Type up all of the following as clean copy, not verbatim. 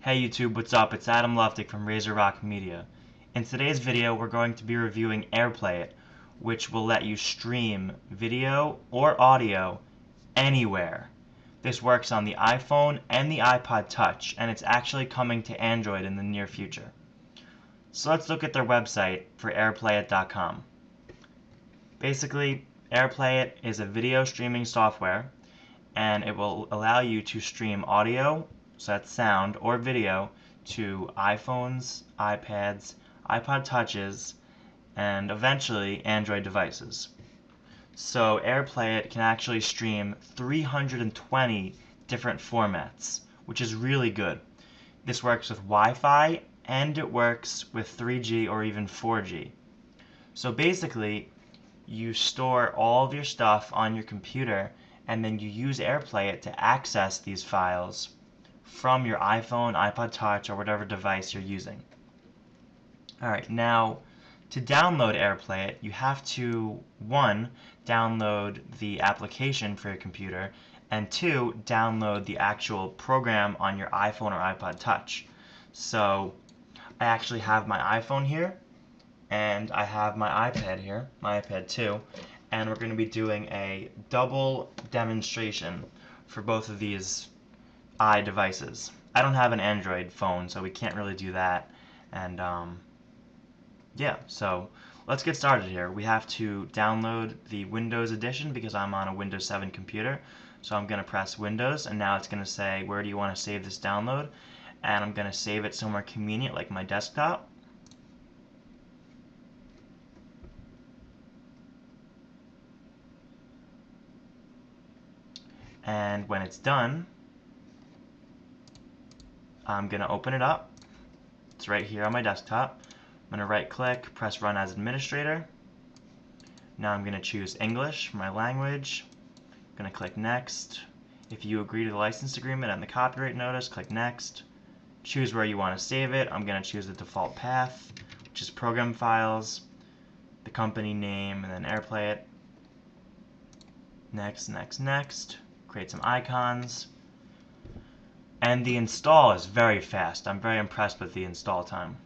Hey YouTube, what's up? It's Adam Luftig from Razor Rock Media. In today's video, we're going to be reviewing Playit, which will let you stream video or audio anywhere. This works on the iPhone and the iPod Touch, and it's actually coming to Android in the near future. So let's look at their website for Playit.com. Basically, Playit is a video streaming software, and it will allow you to stream audio, so that's sound, or video to iPhones, iPads, iPod Touches, and eventually Android devices. So Playit can actually stream 320 different formats, which is really good. This works with Wi-Fi, and it works with 3G or even 4G. So basically, you store all of your stuff on your computer, and then you use Playit to access these files from your iPhone, iPod Touch, or whatever device you're using. Alright, now to download Playit, you have to, 1, download the application for your computer, and 2, download the actual program on your iPhone or iPod Touch. So I actually have my iPhone here, and I have my iPad here, my iPad 2, and we're going to be doing a double demonstration for both of these devices. I don't have an Android phone, so we can't really do that, and yeah, so let's get started here. We have to download the Windows edition because I'm on a Windows 7 computer, so I'm going to press Windows, and now it's going to say, where do you want to save this download? And I'm going to save it somewhere convenient like my desktop. And when it's done, I'm going to open it up. It's right here on my desktop. I'm going to right click, press Run as Administrator. Now I'm going to choose English for my language. I'm going to click Next. If you agree to the license agreement and the copyright notice, click Next. Choose where you want to save it. I'm going to choose the default path, which is Program Files, the company name, and then Playit. Next, next, next. Create some icons. And the install is very fast. I'm very impressed with the install time.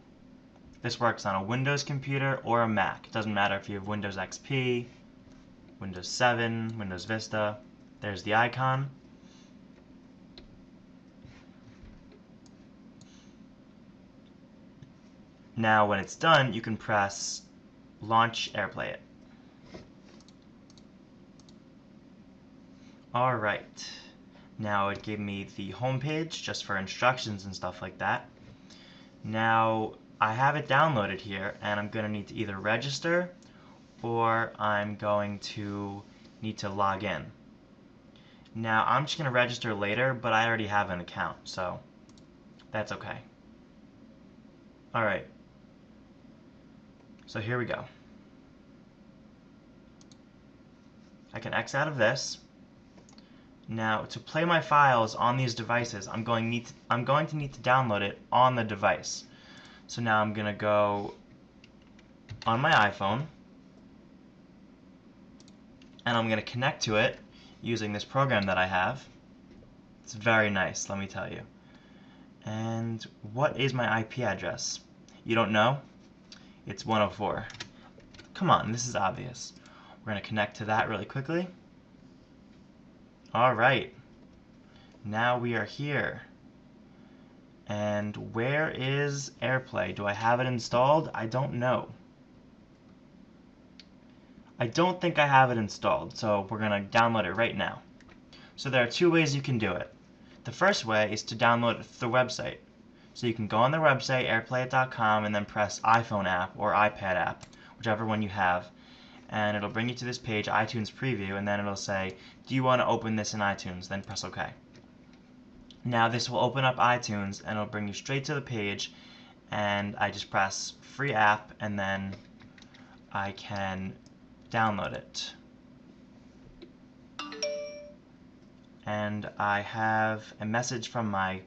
This works on a Windows computer or a Mac. It doesn't matter if you have Windows XP, Windows 7, Windows Vista. There's the icon. Now when it's done, you can press Launch Playit. Alright. Now it gave me the home page just for instructions and stuff like that. Now I have it downloaded here, and I'm going to need to either register or I'm going to need to log in. Now I'm just going to register later, but I already have an account, so that's okay. Alright. So here we go. I can X out of this. Now, to play my files on these devices, I'm going to need to download it on the device. So now I'm going to go on my iPhone, and I'm going to connect to it using this program that I have. It's very nice, let me tell you. And what is my IP address? You don't know? It's 104. Come on, this is obvious. We're going to connect to that really quickly. Alright, now we are here. And where is AirPlay? Do I have it installed? I don't know. I don't think I have it installed, so we're going to download it right now. So there are two ways you can do it. The first way is to download it through the website. So you can go on the website, Playit.com, and then press iPhone app or iPad app, whichever one you have. And it'll bring you to this page, iTunes Preview, and then it'll say, do you want to open this in iTunes? Then press OK. Now this will open up iTunes, and it'll bring you straight to the page, and I just press Free App, and then I can download it. And I have a message from my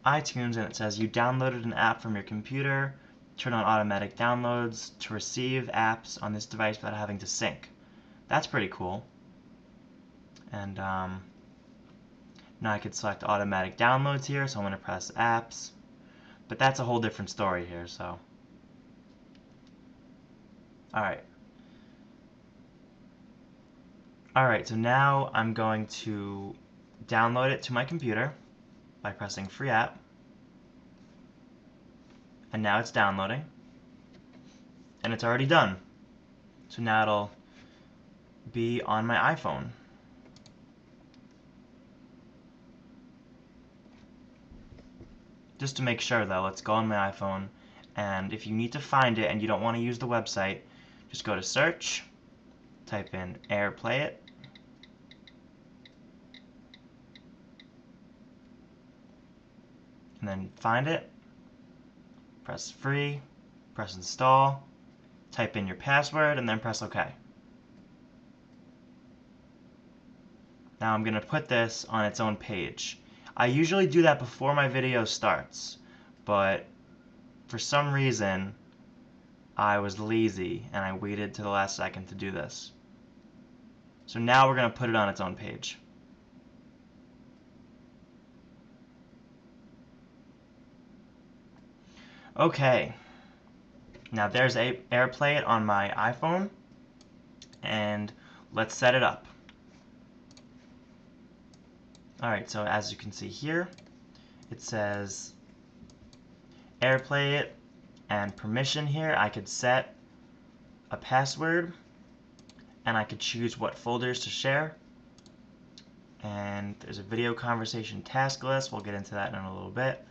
iTunes, and it says, you downloaded an app from your computer. Turn on automatic downloads to receive apps on this device without having to sync. That's pretty cool. And Now I could select automatic downloads here, so I'm going to press apps. But that's a whole different story here, so. Alright. Alright, so now I'm going to download it to my computer by pressing free app. And now it's downloading. And it's already done. So now it'll be on my iPhone. Just to make sure though, let's go on my iPhone, and if you need to find it and you don't want to use the website, just go to search, type in Playit, and then find it, press free, press install, type in your password, and then press OK. Now I'm going to put this on its own page. I usually do that before my video starts, but for some reason I was lazy and I waited to the last second to do this. So now we're going to put it on its own page. Okay, now there's Playit on my iPhone, and let's set it up. Alright, so as you can see here, it says Playit, and permission here. I could set a password, and I could choose what folders to share. And there's a video conversation task list. We'll get into that in a little bit.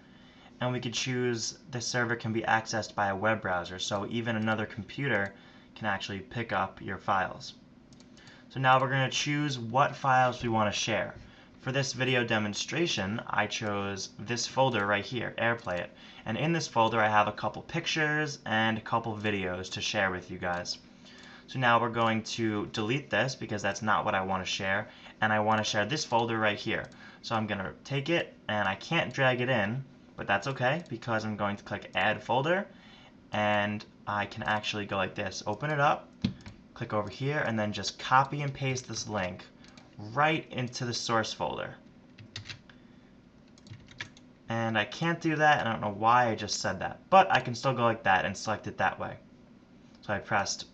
And we could choose the server can be accessed by a web browser, so even another computer can actually pick up your files. So now we're going to choose what files we want to share. For this video demonstration, I chose this folder right here, Playit. And in this folder I have a couple pictures and a couple videos to share with you guys. So now we're going to delete this because that's not what I want to share, and I want to share this folder right here. So I'm going to take it, and I can't drag it in, but that's okay because I'm going to click Add Folder, and I can actually go like this, open it up, click over here, and then just copy and paste this link right into the source folder. And I can't do that, and I don't know why I just said that, but I can still go like that and select it that way. So I pressed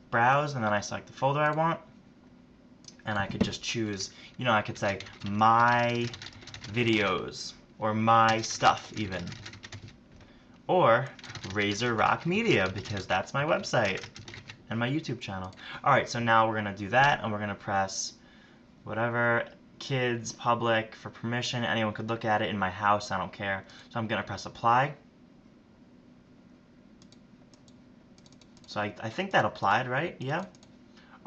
browse, and then I select the folder I want, and I could just choose, I could say my videos, or my stuff even, or Razor Rock Media, because that's my website and my YouTube channel. Alright, so now we're going to do that, and we're going to press whatever, kids, public, for permission. Anyone could look at it in my house, I don't care. So I'm going to press apply. So I think that applied, right? Yeah.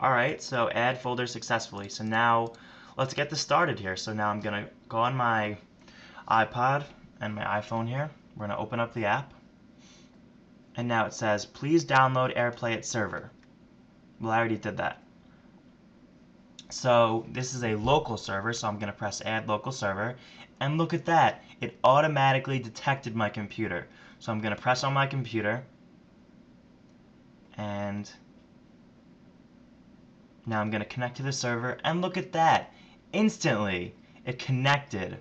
Alright, so add folder successfully. So now let's get this started here. So now I'm going to go on my iPod and my iPhone here. We're going to open up the app. And now it says, please download Playit server. Well, I already did that. So this is a local server, so I'm going to press add local server. And look at that. It automatically detected my computer. So I'm going to press on my computer. And now I'm going to connect to the server. And look at that. Instantly, it connected.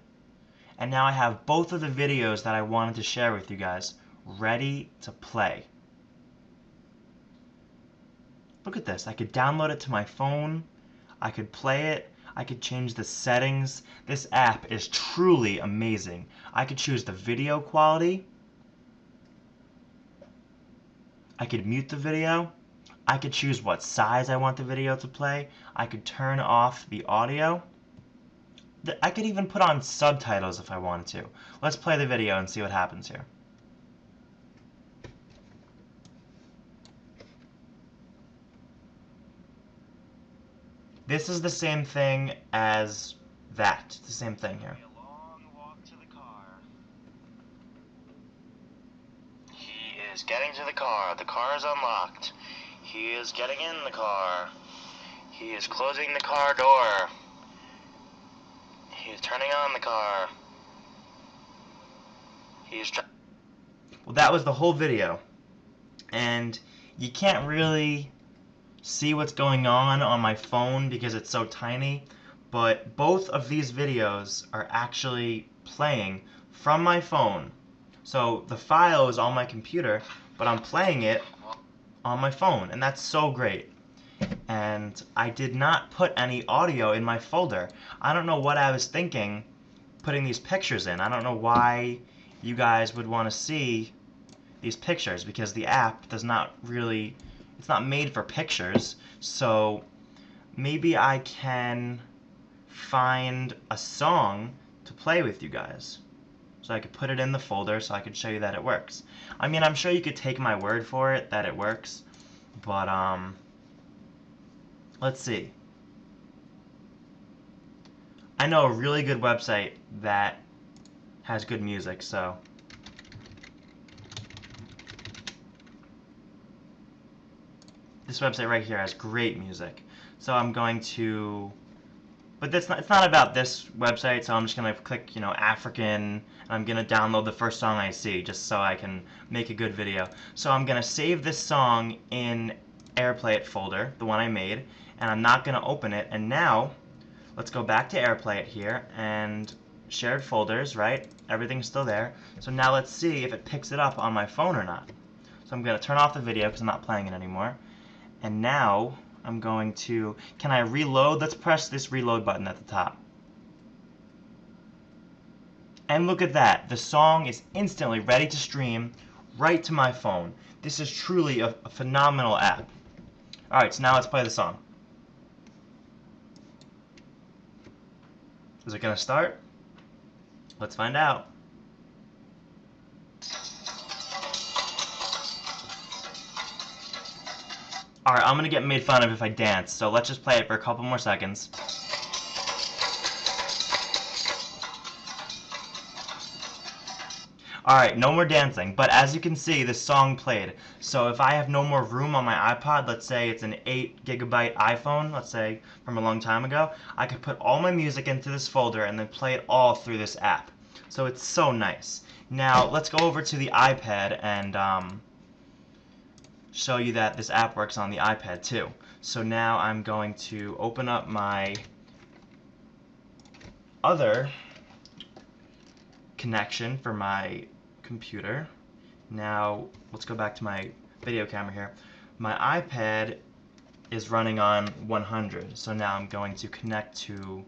And now I have both of the videos that I wanted to share with you guys ready to play. Look at this. I could download it to my phone. I could play it. I could change the settings. This app is truly amazing. I could choose the video quality. I could mute the video. I could choose what size I want the video to play. I could turn off the audio. I could even put on subtitles if I wanted to. Let's play the video and see what happens here. This is the same thing as that. It's the same thing here. A long walk to the car. He is getting to the car. The car is unlocked. He is getting in the car. He is closing the car door. He is turning on the car. He's Well, that was the whole video. And you can't really see what's going on my phone because it's so tiny, but both of these videos are actually playing from my phone. So the file is on my computer, but I'm playing it on my phone, and that's so great. And I did not put any audio in my folder. I don't know what I was thinking putting these pictures in. I don't know why you guys would want to see these pictures, because the app does not really, it's not made for pictures. So maybe I can find a song to play with you guys, so I could put it in the folder so I could show you that it works. I mean, I'm sure you could take my word for it that it works, but let's see. I know a really good website that has good music, so this website right here has great music. So I'm going to, but it's not about this website, so I'm just going to click, African, and I'm going to download the first song I see, just so I can make a good video. So I'm going to save this song in AirPlayit folder, the one I made, and I'm not going to open it. And now, let's go back to AirPlayit here, and shared folders, right? Everything's still there. So now let's see if it picks it up on my phone or not. So I'm going to turn off the video because I'm not playing it anymore. And now I'm going to, can I reload? Let's press this reload button at the top. And look at that. The song is instantly ready to stream right to my phone. This is truly a phenomenal app. Alright, so now let's play the song. Is it going to start? Let's find out. Alright, I'm gonna get made fun of if I dance, so let's just play it for a couple more seconds. Alright, no more dancing, but as you can see, this song played. So if I have no more room on my iPod, let's say it's an 8 GB iPhone, let's say from a long time ago, I could put all my music into this folder and then play it all through this app. So it's so nice. Now, let's go over to the iPad and show you that this app works on the iPad too. So now I'm going to open up my other connection for my computer. Now let's go back to my video camera here. My iPad is running on 100, so now I'm going to connect to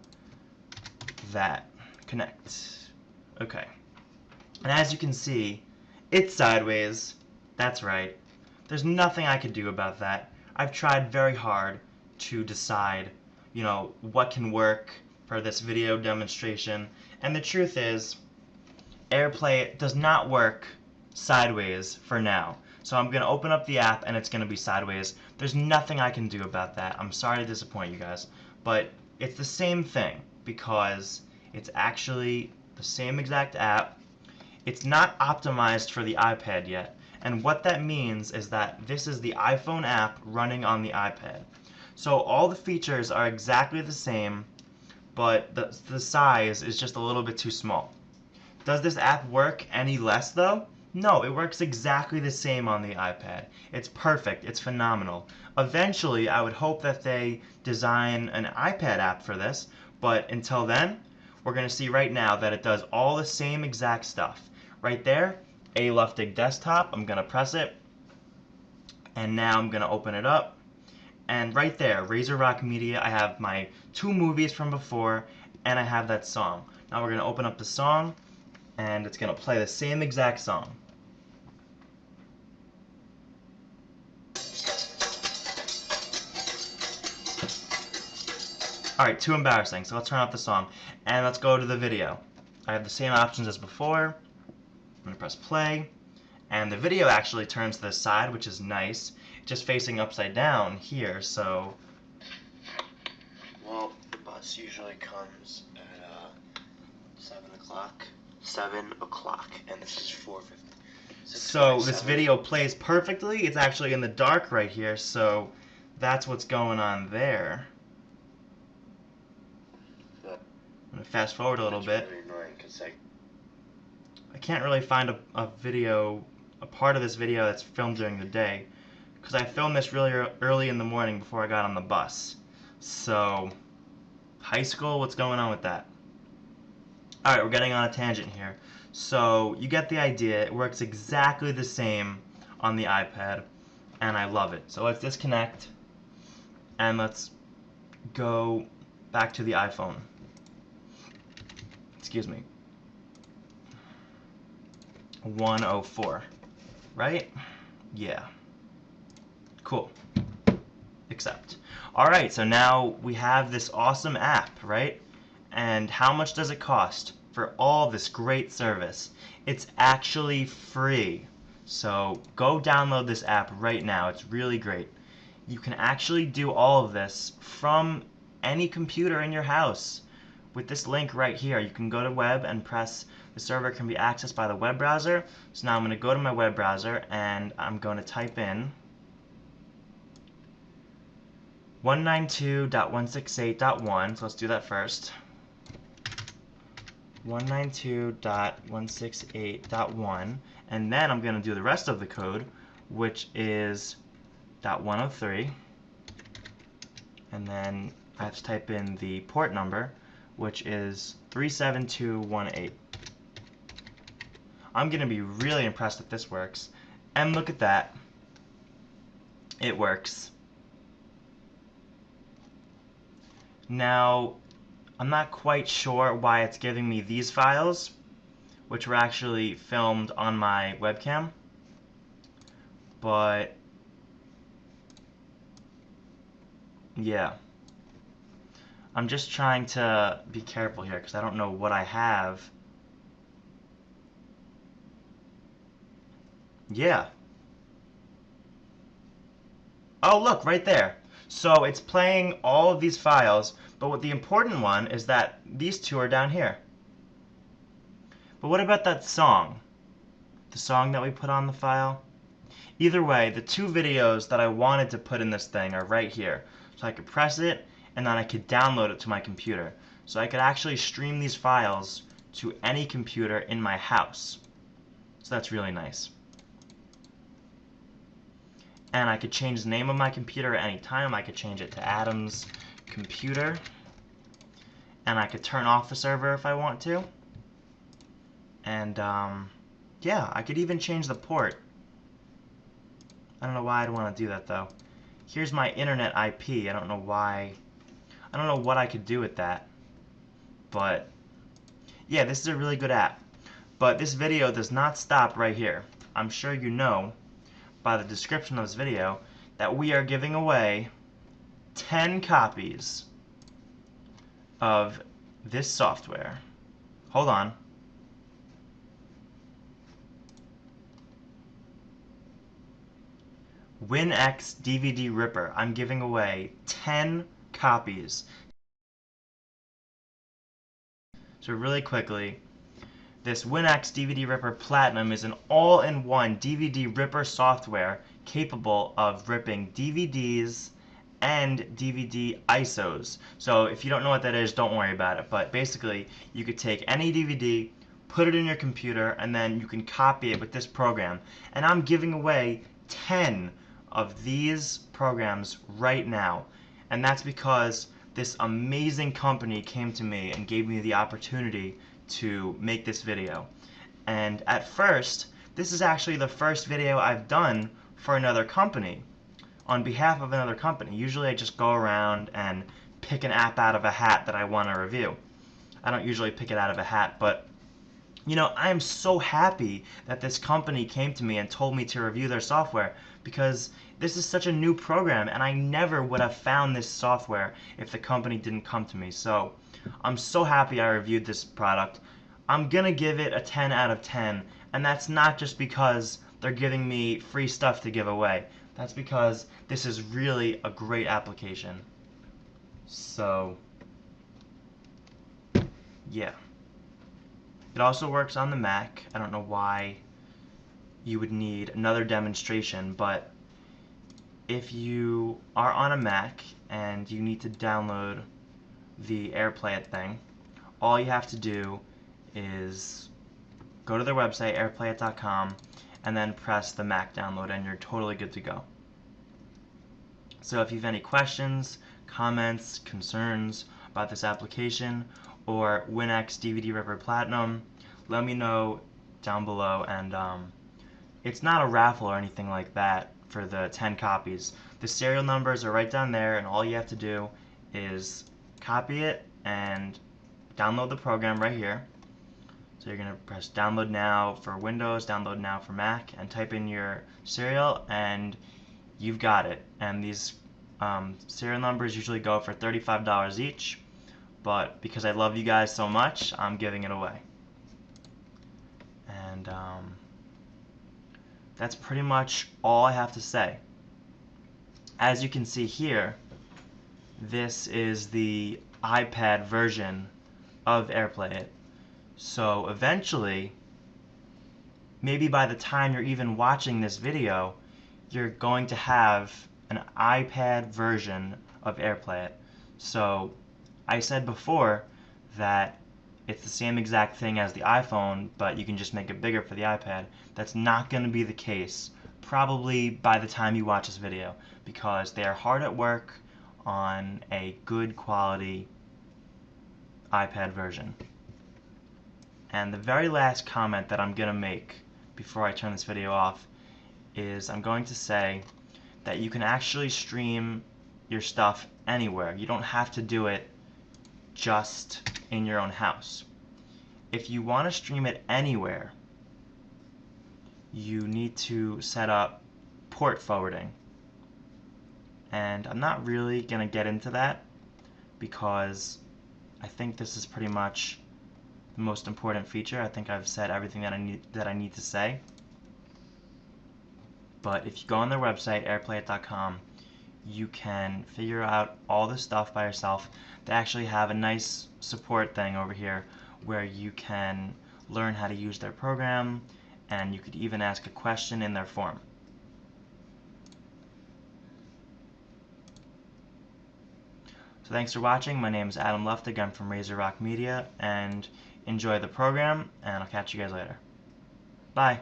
that. Connect. Okay. And as you can see, it's sideways. That's right. There's nothing I could do about that. I've tried very hard to decide, what can work for this video demonstration. And the truth is, AirPlay does not work sideways for now. So I'm going to open up the app and it's going to be sideways. There's nothing I can do about that. I'm sorry to disappoint you guys. But it's the same thing because it's actually the same exact app. It's not optimized for the iPad yet. And what that means is that this is the iPhone app running on the iPad. So all the features are exactly the same, but the size is just a little bit too small. Does this app work any less though? No, it works exactly the same on the iPad. It's perfect. It's phenomenal. Eventually, I would hope that they design an iPad app for this, but until then, we're going to see right now that it does all the same exact stuff. Right there, Luftig desktop, I'm going to press it, and now I'm going to open it up, and right there, Razor Rock Media, I have my 2 movies from before, and I have that song. Now we're going to open up the song, and it's going to play the same exact song. Alright, too embarrassing, so let's turn off the song, and let's go to the video. I have the same options as before. I'm going to press play, and the video actually turns to the side, which is nice. It's just facing upside down here, so... Well, the bus usually comes at 7 o'clock. 7 o'clock, and this is 4:50. So this video plays perfectly. It's actually in the dark right here, so that's what's going on there. I'm going to fast forward a little bit. Really annoying, 'cause I can't really find a part of this video that's filmed during the day, because I filmed this really early in the morning before I got on the bus. So, high school? What's going on with that? Alright, we're getting on a tangent here. So, you get the idea. It works exactly the same on the iPad, and I love it. So let's disconnect, and let's go back to the iPhone. Excuse me. 104, right? Yeah. Cool. Accept. Alright, so now we have this awesome app, right? And how much does it cost for all this great service? It's actually free. So go download this app right now. It's really great. You can actually do all of this from any computer in your house. With this link right here, you can go to web and press the server can be accessed by the web browser. So now I'm going to go to my web browser and I'm going to type in 192.168.1. So let's do that first. 192.168.1, and then I'm going to do the rest of the code, which is .103, and then I have to type in the port number, which is 37218. I'm going to be really impressed if this works, and look at that. It works. Now, I'm not quite sure why it's giving me these files, which were actually filmed on my webcam, but yeah. I'm just trying to be careful here because I don't know what I have. Yeah. Oh, look, right there. So it's playing all of these files, but what the important one is that these two are down here. But what about that song? The song that we put on the file? Either way, the two videos that I wanted to put in this thing are right here. So I could press it, and then I could download it to my computer. So I could actually stream these files to any computer in my house. So that's really nice. And I could change the name of my computer at any time. I could change it to Adam's Computer. And I could turn off the server if I want to. And yeah, I could even change the port. I don't know why I'd want to do that though. Here's my internet IP. I don't know why. I don't know what I could do with that. But yeah, this is a really good app. But this video does not stop right here. I'm sure you know by the description of this video that we are giving away 10 copies of this software. Hold on. WinX DVD Ripper. I'm giving away 10 copies. So really quickly, this WinX DVD Ripper Platinum is an all-in-one DVD ripper software capable of ripping DVDs and DVD ISOs. So if you don't know what that is, don't worry about it. But basically, you could take any DVD, put it in your computer, and then you can copy it with this program. And I'm giving away 10 of these programs right now. And that's because this amazing company came to me and gave me the opportunity to make this video. And at first, this is actually the first video I've done for another company, on behalf of another company. Usually I just go around and pick an app out of a hat that I want to review. I don't usually pick it out of a hat, but you know, I am so happy that this company came to me and told me to review their software, because this is such a new program and I never would have found this software if the company didn't come to me. So I'm so happy I reviewed this product. I'm gonna give it a 10 out of 10, and that's not just because they're giving me free stuff to give away. That's because this is really a great application. So yeah. It also works on the Mac. I don't know why you would need another demonstration, but if you are on a Mac and you need to download the Playit thing, all you have to do is go to their website, airplayit.com, and then press the Mac download, and you're totally good to go. So if you have any questions, comments, concerns about this application or WinX DVD Ripper Platinum, let me know down below. And it's not a raffle or anything like that for the 10 copies. The serial numbers are right down there, and all you have to do is copy it and download the program right here. So you're going to press download now for Windows, download now for Mac, and type in your serial, and you've got it. And these serial numbers usually go for $35 each, but because I love you guys so much, I'm giving it away. And that's pretty much all I have to say. As you can see here, this is the iPad version of Playit. So eventually, maybe by the time you're even watching this video, you're going to have an iPad version of Playit. So I said before that it's the same exact thing as the iPhone, but you can just make it bigger for the iPad. That's not going to be the case probably by the time you watch this video, because they are hard at work on a good quality iPad version. And the very last comment that I'm going to make before I turn this video off is I'm going to say that you can actually stream your stuff anywhere. You don't have to do it just in your own house. If you want to stream it anywhere, you need to set up port forwarding. And I'm not really going to get into that because I think this is pretty much the most important feature. I think I've said everything that I need to say. But if you go on their website, Playit.com, you can figure out all this stuff by yourself. They actually have a nice support thing over here where you can learn how to use their program, and you could even ask a question in their form. So thanks for watching. My name is Adam Luftig. I'm from Razor Rock Media, and enjoy the program, and I'll catch you guys later. Bye.